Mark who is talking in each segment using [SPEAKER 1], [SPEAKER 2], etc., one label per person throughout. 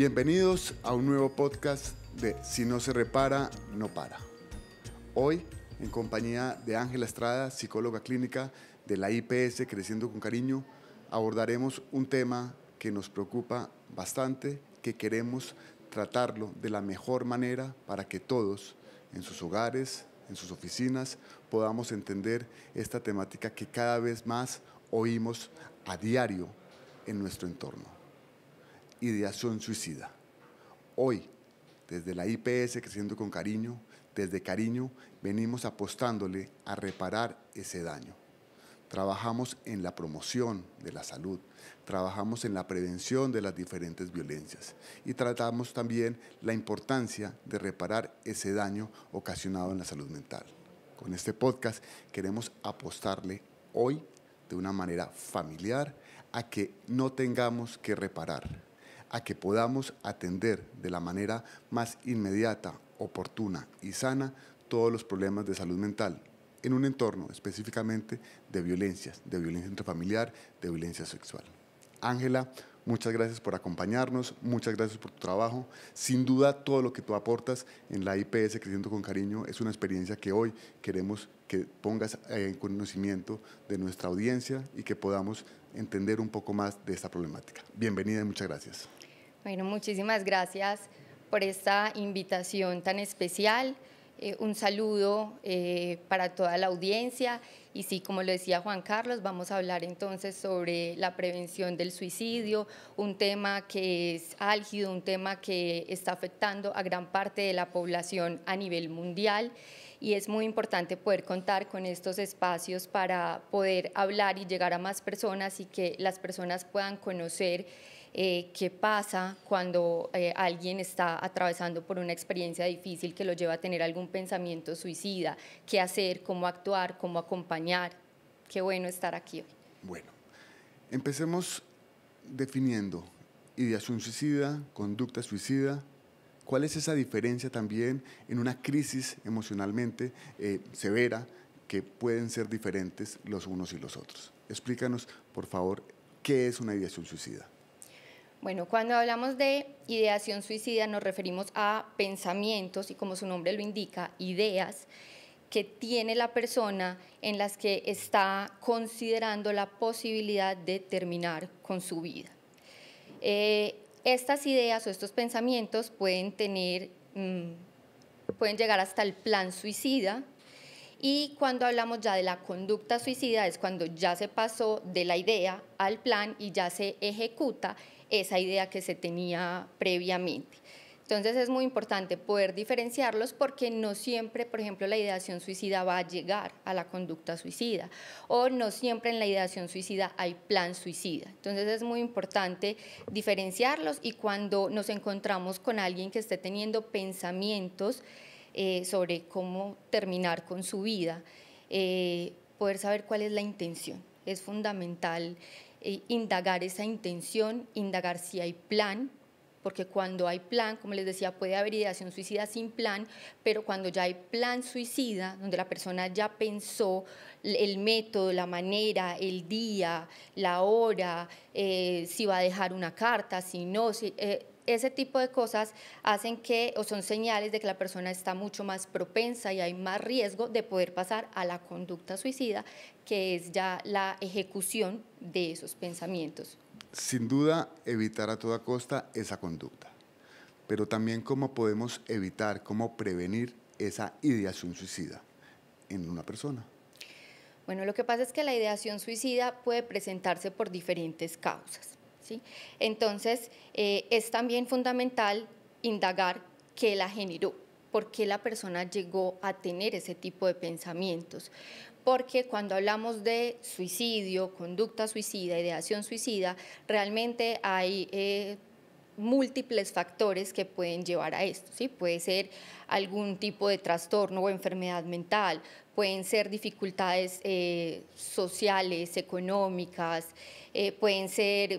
[SPEAKER 1] Bienvenidos a un nuevo podcast de Si no se repara, no para. Hoy, en compañía de Ángela Estrada, psicóloga clínica de la IPS Creciendo con Cariño, abordaremos un tema que nos preocupa bastante, que queremos tratarlo de la mejor manera para que todos, en sus hogares, en sus oficinas, podamos entender esta temática que cada vez más oímos a diario en nuestro entorno. Ideación suicida. Hoy, desde la IPS Creciendo con Cariño, desde Cariño, venimos apostándole a reparar ese daño. Trabajamos en la promoción de la salud, trabajamos en la prevención de las diferentes violencias y tratamos también la importancia de reparar ese daño ocasionado en la salud mental. Con este podcast queremos apostarle hoy de una manera familiar a que no tengamos que reparar, a que podamos atender de la manera más inmediata, oportuna y sana todos los problemas de salud mental en un entorno específicamente de violencia intrafamiliar, de violencia sexual. Ángela, muchas gracias por acompañarnos, muchas gracias por tu trabajo. Sin duda, todo lo que tú aportas en la IPS Creciendo con Cariño es una experiencia que hoy queremos que pongas en conocimiento de nuestra audiencia y que podamos entender un poco más de esta problemática. Bienvenida y muchas gracias.
[SPEAKER 2] Bueno, muchísimas gracias por esta invitación tan especial. Un saludo para toda la audiencia y sí, como lo decía Juan Carlos, vamos a hablar entonces sobre la prevención del suicidio, un tema que es álgido, un tema que está afectando a gran parte de la población a nivel mundial y es muy importante poder contar con estos espacios para poder hablar y llegar a más personas y que las personas puedan conocer qué pasa cuando alguien está atravesando por una experiencia difícil que lo lleva a tener algún pensamiento suicida, qué hacer, cómo actuar, cómo acompañar. Qué bueno estar aquí hoy.
[SPEAKER 1] Bueno, empecemos definiendo ideación suicida, conducta suicida. ¿Cuál es esa diferencia también en una crisis emocionalmente severa que pueden ser diferentes los unos y los otros? Explícanos, por favor, ¿qué es una ideación suicida?
[SPEAKER 2] Bueno, cuando hablamos de ideación suicida nos referimos a pensamientos y, como su nombre lo indica, ideas que tiene la persona en las que está considerando la posibilidad de terminar con su vida. Estas ideas o estos pensamientos pueden llegar hasta el plan suicida. Y cuando hablamos ya de la conducta suicida es cuando ya se pasó de la idea al plan y ya se ejecuta esa idea que se tenía previamente. Entonces es muy importante poder diferenciarlos porque no siempre, por ejemplo, la ideación suicida va a llegar a la conducta suicida o no siempre en la ideación suicida hay plan suicida. Entonces es muy importante diferenciarlos y cuando nos encontramos con alguien que esté teniendo pensamientos sobre cómo terminar con su vida, poder saber cuál es la intención. Es fundamental indagar esa intención, indagar si hay plan, porque cuando hay plan, como les decía, puede haber ideación suicida sin plan, pero cuando ya hay plan suicida, donde la persona ya pensó el método, la manera, el día, la hora, si va a dejar una carta, si no, ese tipo de cosas hacen o son señales de que la persona está mucho más propensa y hay más riesgo de poder pasar a la conducta suicida, que es ya la ejecución de esos pensamientos.
[SPEAKER 1] Sin duda, evitar a toda costa esa conducta, pero también cómo podemos evitar, cómo prevenir esa ideación suicida en una persona.
[SPEAKER 2] Bueno, lo que pasa es que la ideación suicida puede presentarse por diferentes causas, ¿sí? Entonces, es también fundamental indagar qué la generó, por qué la persona llegó a tener ese tipo de pensamientos. Porque cuando hablamos de suicidio, conducta suicida, ideación suicida, realmente hay múltiples factores que pueden llevar a esto, ¿sí? Puede ser algún tipo de trastorno o enfermedad mental, pueden ser dificultades sociales, económicas, pueden ser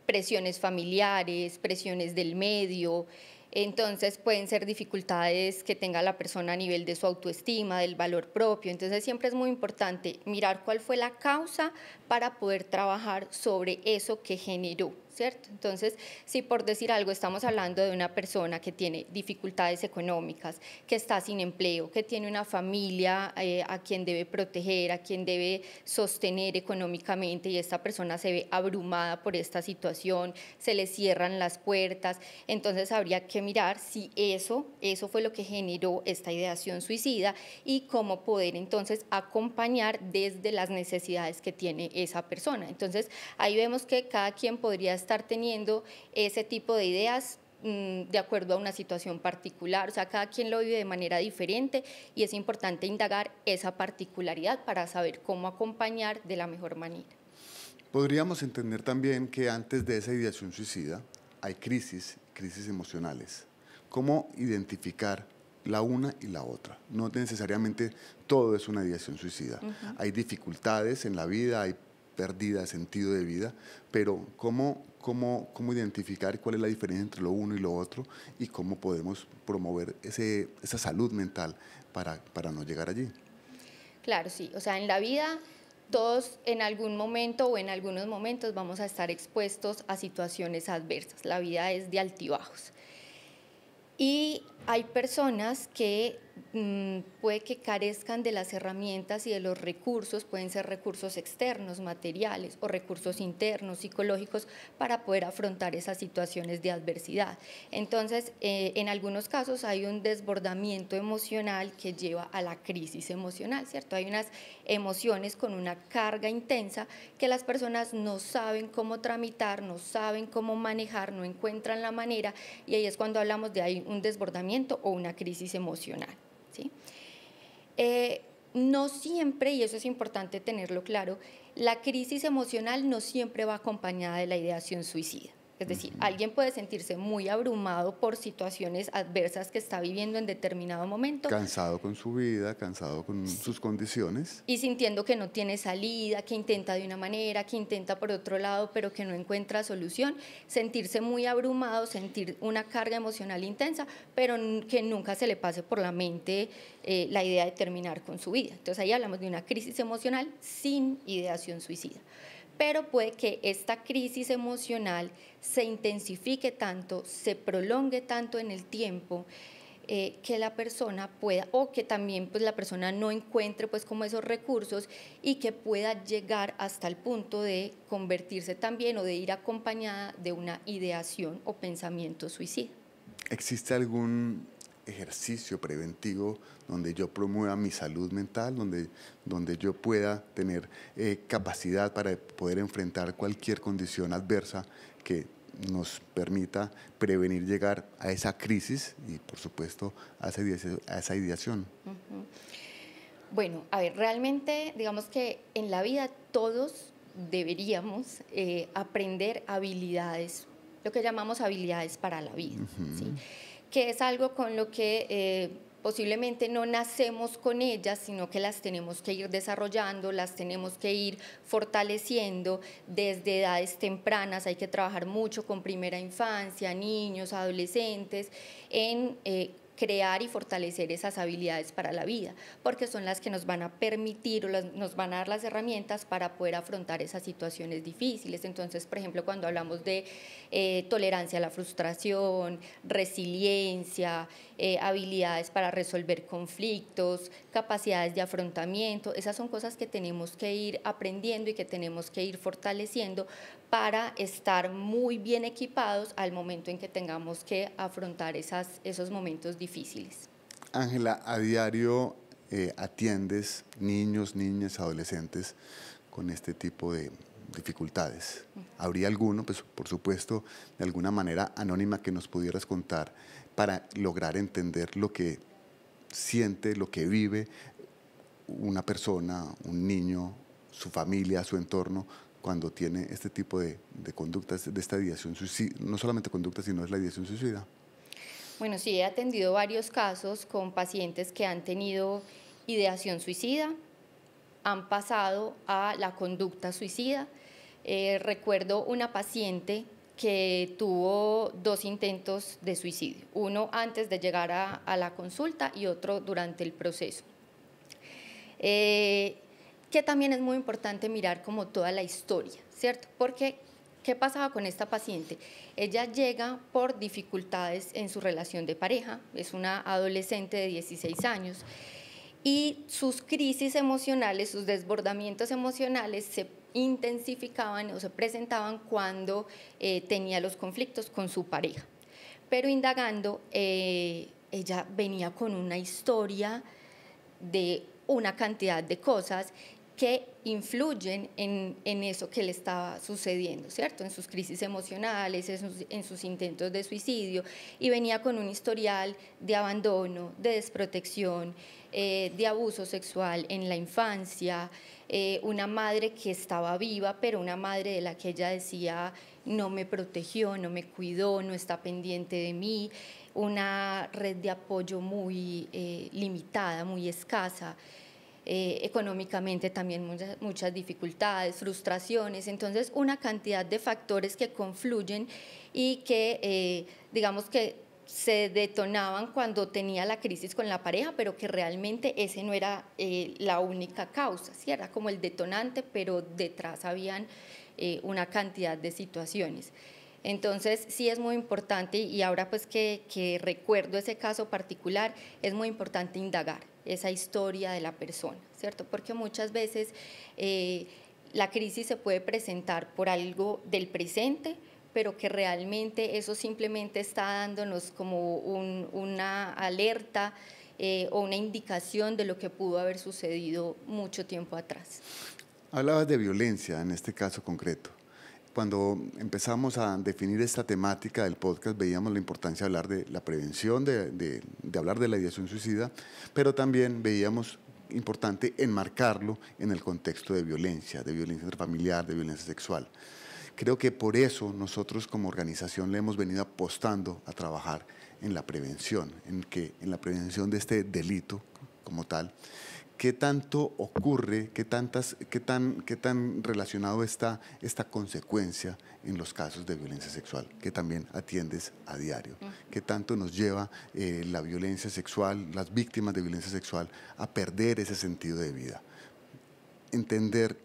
[SPEAKER 2] presiones familiares, presiones del medio. Entonces pueden ser dificultades que tenga la persona a nivel de su autoestima, del valor propio. Entonces siempre es muy importante mirar cuál fue la causa para poder trabajar sobre eso que generó, ¿cierto? Entonces, si por decir algo estamos hablando de una persona que tiene dificultades económicas, que está sin empleo, que tiene una familia a quien debe proteger, a quien debe sostener económicamente, y esta persona se ve abrumada por esta situación, se le cierran las puertas, entonces habría que mirar si eso fue lo que generó esta ideación suicida y cómo poder entonces acompañar desde las necesidades que tiene esa persona. Entonces, ahí vemos que cada quien podría estar teniendo ese tipo de ideas de acuerdo a una situación particular, o sea, cada quien lo vive de manera diferente y es importante indagar esa particularidad para saber cómo acompañar de la mejor manera.
[SPEAKER 1] Podríamos entender también que antes de esa ideación suicida hay crisis emocionales. ¿Cómo identificar la una y la otra? No necesariamente todo es una ideación suicida. Hay dificultades en la vida, hay pérdida de sentido de vida, pero ¿cómo identificar cuál es la diferencia entre lo uno y lo otro y cómo podemos promover esa salud mental para no llegar allí?
[SPEAKER 2] Claro, sí. O sea, en la vida todos en algún momento o en algunos momentos vamos a estar expuestos a situaciones adversas. La vida es de altibajos. Y hay personas que puede que carezcan de las herramientas y de los recursos, pueden ser recursos externos, materiales o recursos internos, psicológicos, para poder afrontar esas situaciones de adversidad. Entonces, en algunos casos hay un desbordamiento emocional que lleva a la crisis emocional, ¿cierto? Hay unas emociones con una carga intensa que las personas no saben cómo tramitar, no saben cómo manejar, no encuentran la manera, y ahí es cuando hablamos de hay un desbordamiento o una crisis emocional. ¿Sí? No siempre, y eso es importante tenerlo claro, la crisis emocional no siempre va acompañada de la ideación suicida. Es decir, alguien puede sentirse muy abrumado por situaciones adversas que está viviendo en determinado momento.
[SPEAKER 1] Cansado con su vida, cansado con sus condiciones.
[SPEAKER 2] Y sintiendo que no tiene salida, que intenta de una manera, que intenta por otro lado, pero que no encuentra solución. Sentirse muy abrumado, sentir una carga emocional intensa, pero que nunca se le pase por la mente la idea de terminar con su vida. Entonces ahí hablamos de una crisis emocional sin ideación suicida. Pero puede que esta crisis emocional se intensifique tanto, se prolongue tanto en el tiempo, que la persona pueda, o que también pues, la persona no encuentre pues, como esos recursos y que pueda llegar hasta el punto de convertirse también o de ir acompañada de una ideación o pensamiento suicida.
[SPEAKER 1] ¿Existe algún ejercicio preventivo donde yo promueva mi salud mental, donde yo pueda tener capacidad para poder enfrentar cualquier condición adversa que nos permita prevenir llegar a esa crisis y, por supuesto, a esa ideación?
[SPEAKER 2] Bueno, a ver, realmente digamos que en la vida todos deberíamos aprender habilidades, lo que llamamos habilidades para la vida, ¿sí? Que es algo con lo que posiblemente no nacemos con ellas, sino que las tenemos que ir desarrollando, las tenemos que ir fortaleciendo desde edades tempranas. Hay que trabajar mucho con primera infancia, niños, adolescentes, en crear y fortalecer esas habilidades para la vida, porque son las que nos van a permitir o nos van a dar las herramientas para poder afrontar esas situaciones difíciles. Entonces, por ejemplo, cuando hablamos de tolerancia a la frustración, resiliencia, habilidades para resolver conflictos, capacidades de afrontamiento, esas son cosas que tenemos que ir aprendiendo y que tenemos que ir fortaleciendo para estar muy bien equipados al momento en que tengamos que afrontar esos momentos difíciles.
[SPEAKER 1] Ángela, a diario atiendes niños, niñas, adolescentes con este tipo de dificultades. ¿Habría alguno, pues por supuesto, de alguna manera anónima que nos pudieras contar para lograr entender lo que siente, lo que vive una persona, un niño, su familia, su entorno, cuando tiene este tipo de conductas, de esta ideación suicida? No solamente conducta, sino es la ideación suicida.
[SPEAKER 2] Bueno, sí, he atendido varios casos con pacientes que han tenido ideación suicida, han pasado a la conducta suicida. Recuerdo una paciente que tuvo 2 intentos de suicidio, uno antes de llegar a la consulta y otro durante el proceso. Que también es muy importante mirar como toda la historia, ¿cierto? Porque ¿Qué pasaba con esta paciente? Ella llega por dificultades en su relación de pareja, es una adolescente de 16 años y sus crisis emocionales, sus desbordamientos emocionales se intensificaban o se presentaban cuando tenía los conflictos con su pareja. Pero indagando, ella venía con una historia de una cantidad de cosas que influyen en eso que le estaba sucediendo, ¿cierto? En sus crisis emocionales, en sus intentos de suicidio, y venía con un historial de abandono, de desprotección, de abuso sexual en la infancia, una madre que estaba viva, pero una madre de la que ella decía no me protegió, no me cuidó, no está pendiente de mí, una red de apoyo muy limitada, muy escasa. Económicamente también muchas dificultades, frustraciones, entonces una cantidad de factores que confluyen y que digamos que se detonaban cuando tenía la crisis con la pareja, pero que realmente ese no era la única causa, ¿sí? Era como el detonante, pero detrás habían una cantidad de situaciones. Entonces, sí es muy importante, y ahora pues que recuerdo ese caso particular, es muy importante indagar esa historia de la persona, ¿cierto? Porque muchas veces la crisis se puede presentar por algo del presente, pero que realmente eso simplemente está dándonos como una alerta o una indicación de lo que pudo haber sucedido mucho tiempo atrás.
[SPEAKER 1] Hablabas de violencia en este caso concreto. Cuando empezamos a definir esta temática del podcast, veíamos la importancia de hablar de la prevención, de hablar de la ideación suicida, pero también veíamos importante enmarcarlo en el contexto de violencia intrafamiliar, de violencia sexual. Creo que por eso nosotros como organización le hemos venido apostando a trabajar en la prevención, en la prevención de este delito como tal. ¿Qué tanto ocurre, qué tan relacionado está esta consecuencia en los casos de violencia sexual que también atiendes a diario? ¿Qué tanto nos lleva la violencia sexual, las víctimas de violencia sexual, a perder ese sentido de vida? Entender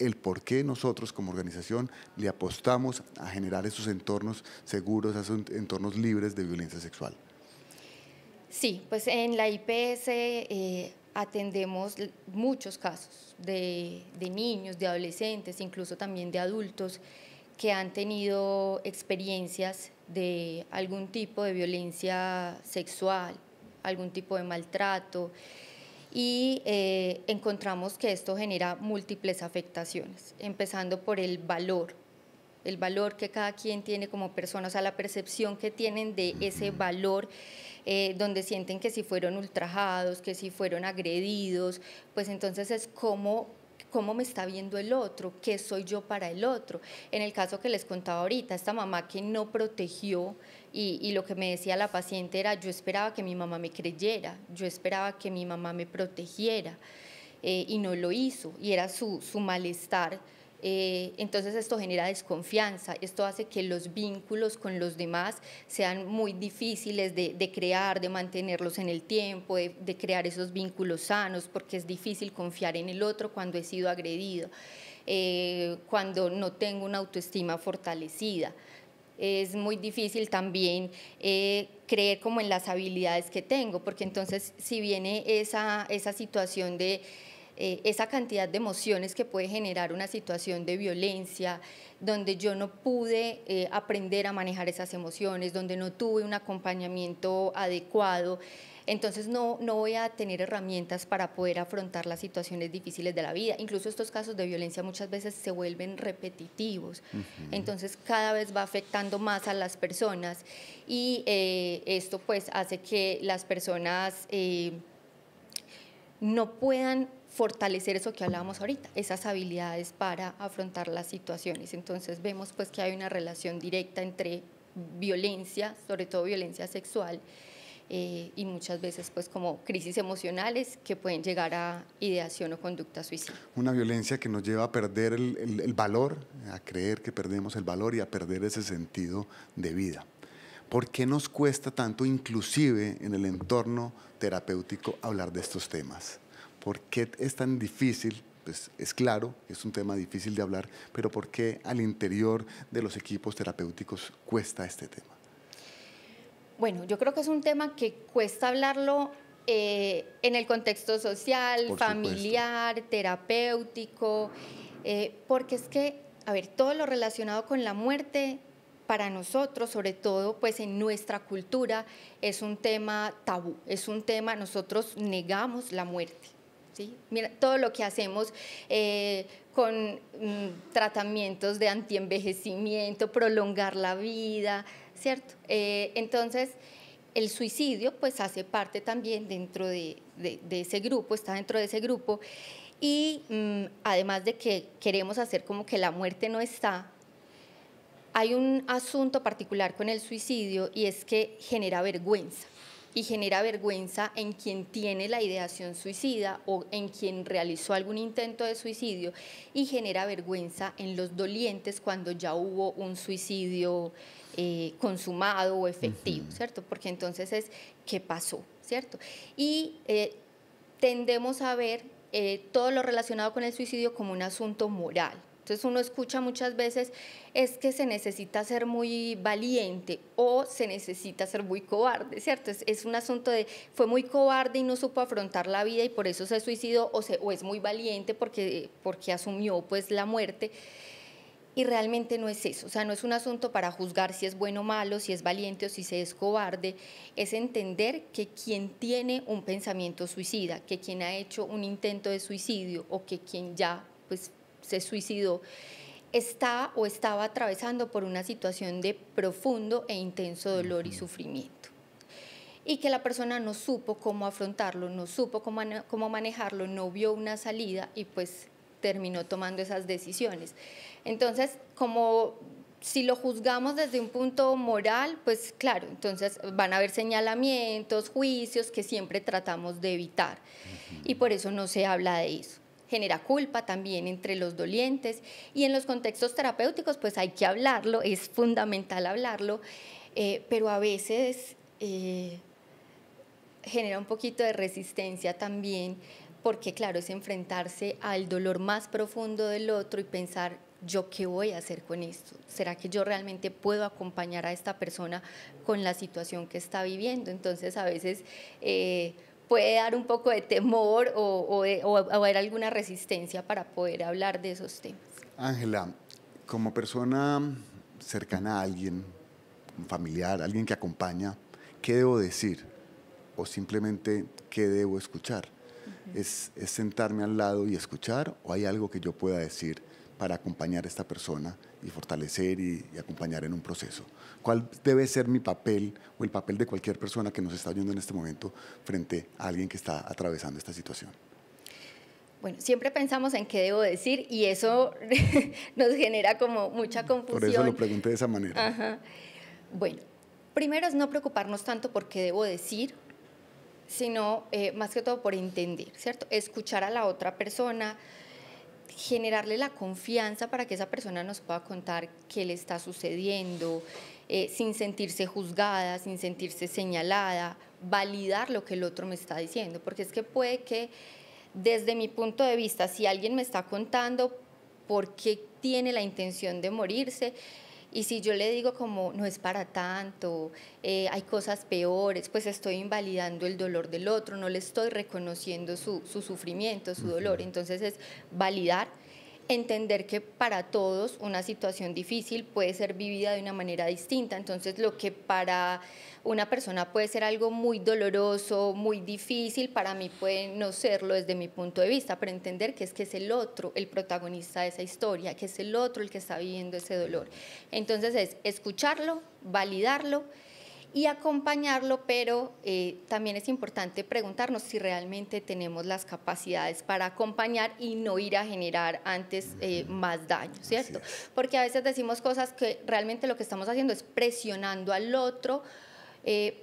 [SPEAKER 1] el por qué nosotros como organización le apostamos a generar esos entornos seguros, esos entornos libres de violencia sexual.
[SPEAKER 2] Sí, pues en la IPS atendemos muchos casos de niños, de adolescentes, incluso también de adultos que han tenido experiencias de algún tipo de violencia sexual, algún tipo de maltrato, y encontramos que esto genera múltiples afectaciones, empezando por el valor que cada quien tiene como persona, o sea, la percepción que tienen de ese valor, donde sienten que si fueron ultrajados, que si fueron agredidos, pues entonces es cómo me está viendo el otro, qué soy yo para el otro. En el caso que les contaba ahorita, esta mamá que no protegió, y lo que me decía la paciente era, yo esperaba que mi mamá me creyera, yo esperaba que mi mamá me protegiera, y no lo hizo, y era su malestar. Entonces esto genera desconfianza, esto hace que los vínculos con los demás sean muy difíciles de crear, de mantenerlos en el tiempo, de crear esos vínculos sanos, porque es difícil confiar en el otro cuando he sido agredido, cuando no tengo una autoestima fortalecida. Es muy difícil también creer como en las habilidades que tengo, porque entonces si viene esa situación de esa cantidad de emociones que puede generar una situación de violencia, donde yo no pude aprender a manejar esas emociones, donde no tuve un acompañamiento adecuado, entonces no voy a tener herramientas para poder afrontar las situaciones difíciles de la vida. Incluso estos casos de violencia muchas veces se vuelven repetitivos, entonces cada vez va afectando más a las personas, y esto pues hace que las personas no puedan fortalecer eso que hablábamos ahorita, esas habilidades para afrontar las situaciones. Entonces vemos pues que hay una relación directa entre violencia, sobre todo violencia sexual, y muchas veces pues como crisis emocionales que pueden llegar a ideación o conducta suicida.
[SPEAKER 1] Una violencia que nos lleva a perder el valor, a creer que perdemos el valor y a perder ese sentido de vida. ¿Por qué nos cuesta tanto, inclusive en el entorno terapéutico, hablar de estos temas? ¿Por qué es tan difícil pues es claro, es un tema difícil de hablar, pero ¿por qué al interior de los equipos terapéuticos cuesta este tema?
[SPEAKER 2] Bueno, yo creo que es un tema que cuesta hablarlo en el contexto social,
[SPEAKER 1] Por
[SPEAKER 2] familiar, terapéutico, porque es que, a ver, todo lo relacionado con la muerte para nosotros, sobre todo pues en nuestra cultura, es un tema tabú, es un tema, nosotros negamos la muerte. ¿Sí? Mira, todo lo que hacemos con tratamientos de antienvejecimiento, prolongar la vida, ¿cierto? Entonces, el suicidio pues hace parte también dentro de ese grupo, está dentro de ese grupo, y además de que queremos hacer como que la muerte no está, hay un asunto particular con el suicidio y es que genera vergüenza. Y genera vergüenza en quien tiene la ideación suicida o en quien realizó algún intento de suicidio, y genera vergüenza en los dolientes cuando ya hubo un suicidio consumado o efectivo, ¿cierto? Porque entonces es, ¿qué pasó? ¿Cierto? Y tendemos a ver todo lo relacionado con el suicidio como un asunto moral. Entonces uno escucha muchas veces, es que se necesita ser muy valiente o se necesita ser muy cobarde, ¿cierto? Es un asunto de, fue muy cobarde y no supo afrontar la vida y por eso se suicidó, o es muy valiente porque asumió pues la muerte. Y realmente no es eso, o sea, no es un asunto para juzgar si es bueno o malo, si es valiente o si se es cobarde, es entender que quien tiene un pensamiento suicida, que quien ha hecho un intento de suicidio o que quien ya pues se suicidó, está o estaba atravesando por una situación de profundo e intenso dolor y sufrimiento. Y que la persona no supo cómo afrontarlo, no supo cómo manejarlo, no vio una salida y pues terminó tomando esas decisiones. Entonces, como si lo juzgamos desde un punto moral, pues claro, entonces van a haber señalamientos, juicios que siempre tratamos de evitar. Y por eso no se habla de eso. Genera culpa también entre los dolientes, y en los contextos terapéuticos pues hay que hablarlo, es fundamental hablarlo, pero a veces genera un poquito de resistencia también, porque claro, es enfrentarse al dolor más profundo del otro y pensar, ¿yo qué voy a hacer con esto? ¿Será que yo realmente puedo acompañar a esta persona con la situación que está viviendo? Entonces a veces puede dar un poco de temor o haber alguna resistencia para poder hablar de esos temas.
[SPEAKER 1] Ángela, como persona cercana a alguien, un familiar, alguien que acompaña, ¿qué debo decir? O simplemente, ¿qué debo escuchar? ¿Es sentarme al lado y escuchar, o hay algo que yo pueda decir para acompañar a esta persona y fortalecer y acompañar en un proceso? ¿Cuál debe ser mi papel o el papel de cualquier persona que nos está oyendo en este momento frente a alguien que está atravesando esta situación?
[SPEAKER 2] Bueno, siempre pensamos en qué debo decir y eso nos genera como mucha confusión.
[SPEAKER 1] Por eso lo pregunté de esa manera.
[SPEAKER 2] Ajá. Bueno, primero es no preocuparnos tanto por qué debo decir, sino más que todo por entender, ¿cierto? Escuchar a la otra persona, generarle la confianza para que esa persona nos pueda contar qué le está sucediendo, sin sentirse juzgada, sin sentirse señalada, validar lo que el otro me está diciendo, porque es que puede que desde mi punto de vista, si alguien me está contando por qué tiene la intención de morirse, y si yo le digo como no es para tanto, hay cosas peores, pues estoy invalidando el dolor del otro, no le estoy reconociendo su sufrimiento, su dolor. Entonces es validar, entender que para todos una situación difícil puede ser vivida de una manera distinta. Entonces lo que para una persona puede ser algo muy doloroso, muy difícil, para mí puede no serlo desde mi punto de vista, pero entender que es el otro el protagonista de esa historia, que es el otro el que está viviendo ese dolor. Entonces es escucharlo, validarlo y acompañarlo, pero también es importante preguntarnos si realmente tenemos las capacidades para acompañar y no ir a generar antes más daño, ¿cierto? Porque a veces decimos cosas que realmente lo que estamos haciendo es presionando al otro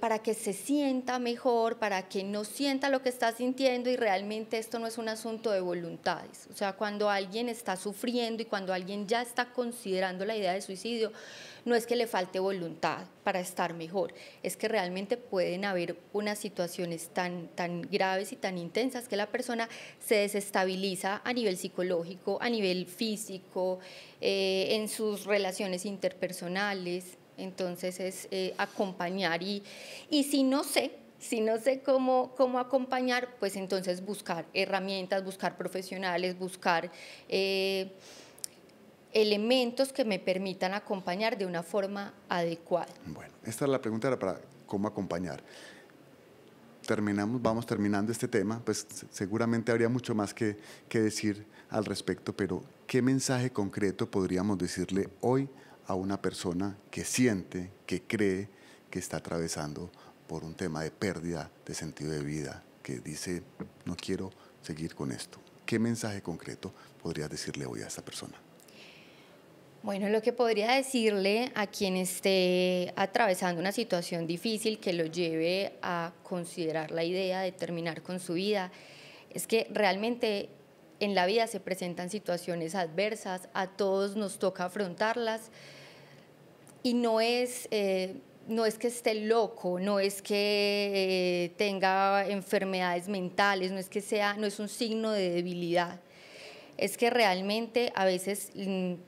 [SPEAKER 2] para que se sienta mejor, para que no sienta lo que está sintiendo, y realmente esto no es un asunto de voluntades. O sea, cuando alguien está sufriendo y cuando alguien ya está considerando la idea de suicidio, no es que le falte voluntad para estar mejor, es que realmente pueden haber unas situaciones tan graves y tan intensas que la persona se desestabiliza a nivel psicológico, a nivel físico, en sus relaciones interpersonales. Entonces es acompañar y si no sé cómo acompañar, pues entonces buscar herramientas, buscar profesionales, buscar elementos que me permitan acompañar de una forma adecuada.
[SPEAKER 1] Bueno, esta es la pregunta, era para cómo acompañar. Vamos terminando este tema, pues seguramente habría mucho más que decir al respecto, pero ¿qué mensaje concreto podríamos decirle hoy a una persona que siente, que cree que está atravesando por un tema de pérdida de sentido de vida, que dice, no quiero seguir con esto? ¿Qué mensaje concreto podrías decirle hoy a esta persona?
[SPEAKER 2] Bueno, lo que podría decirle a quien esté atravesando una situación difícil que lo lleve a considerar la idea de terminar con su vida es que realmente en la vida se presentan situaciones adversas, a todos nos toca afrontarlas, y no es que esté loco, no es que tenga enfermedades mentales, no es un signo de debilidad. Es que realmente a veces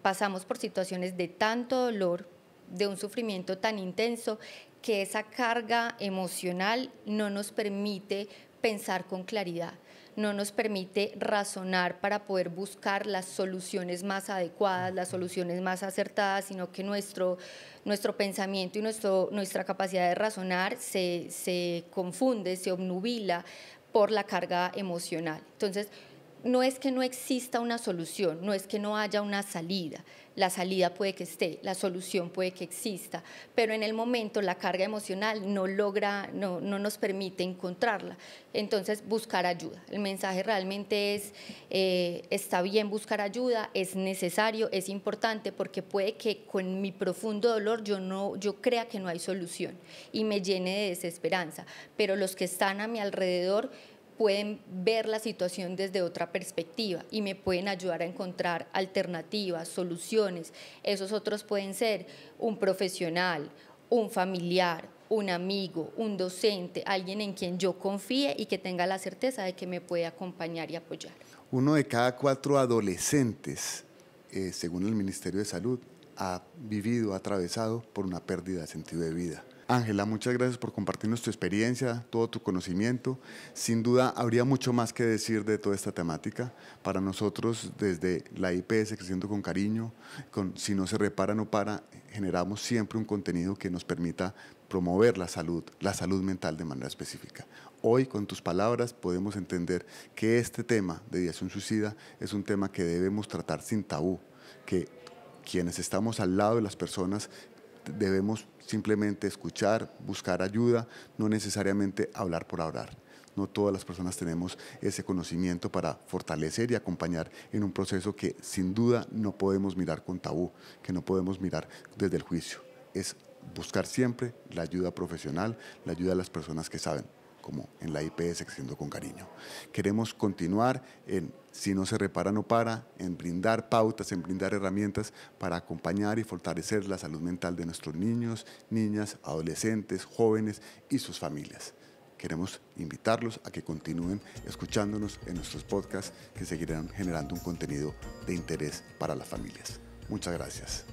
[SPEAKER 2] pasamos por situaciones de tanto dolor, de un sufrimiento tan intenso, que esa carga emocional no nos permite pensar con claridad, no nos permite razonar para poder buscar las soluciones más adecuadas, las soluciones más acertadas, sino que nuestro pensamiento y nuestra capacidad de razonar se confunde, se obnubila por la carga emocional. Entonces, no es que no exista una solución, no es que no haya una salida. La salida puede que esté, la solución puede que exista, pero en el momento la carga emocional no nos permite encontrarla. Entonces, buscar ayuda. El mensaje realmente es, está bien buscar ayuda, es necesario, es importante, porque puede que con mi profundo dolor yo crea que no hay solución y me llene de desesperanza, pero los que están a mi alrededor pueden ver la situación desde otra perspectiva y me pueden ayudar a encontrar alternativas, soluciones. Esos otros pueden ser un profesional, un familiar, un amigo, un docente, alguien en quien yo confíe y que tenga la certeza de que me puede acompañar y apoyar.
[SPEAKER 1] 1 de cada 4 adolescentes, según el Ministerio de Salud, ha atravesado por una pérdida de sentido de vida. Ángela, muchas gracias por compartirnos tu experiencia, todo tu conocimiento. Sin duda, habría mucho más que decir de toda esta temática. Para nosotros, desde la IPS Creciendo con Cariño, Si no se repara, no para, generamos siempre un contenido que nos permita promover la salud mental de manera específica. Hoy, con tus palabras, podemos entender que este tema de ideación suicida es un tema que debemos tratar sin tabú, que quienes estamos al lado de las personas debemos simplemente escuchar, buscar ayuda, no necesariamente hablar por hablar. No todas las personas tenemos ese conocimiento para fortalecer y acompañar en un proceso que sin duda no podemos mirar con tabú, que no podemos mirar desde el juicio. Es buscar siempre la ayuda profesional, la ayuda de las personas que saben, como en la IPS Creciendo con Cariño. Queremos continuar en Si no se repara, no para, en brindar pautas, en brindar herramientas para acompañar y fortalecer la salud mental de nuestros niños, niñas, adolescentes, jóvenes y sus familias. Queremos invitarlos a que continúen escuchándonos en nuestros podcasts, que seguirán generando un contenido de interés para las familias. Muchas gracias.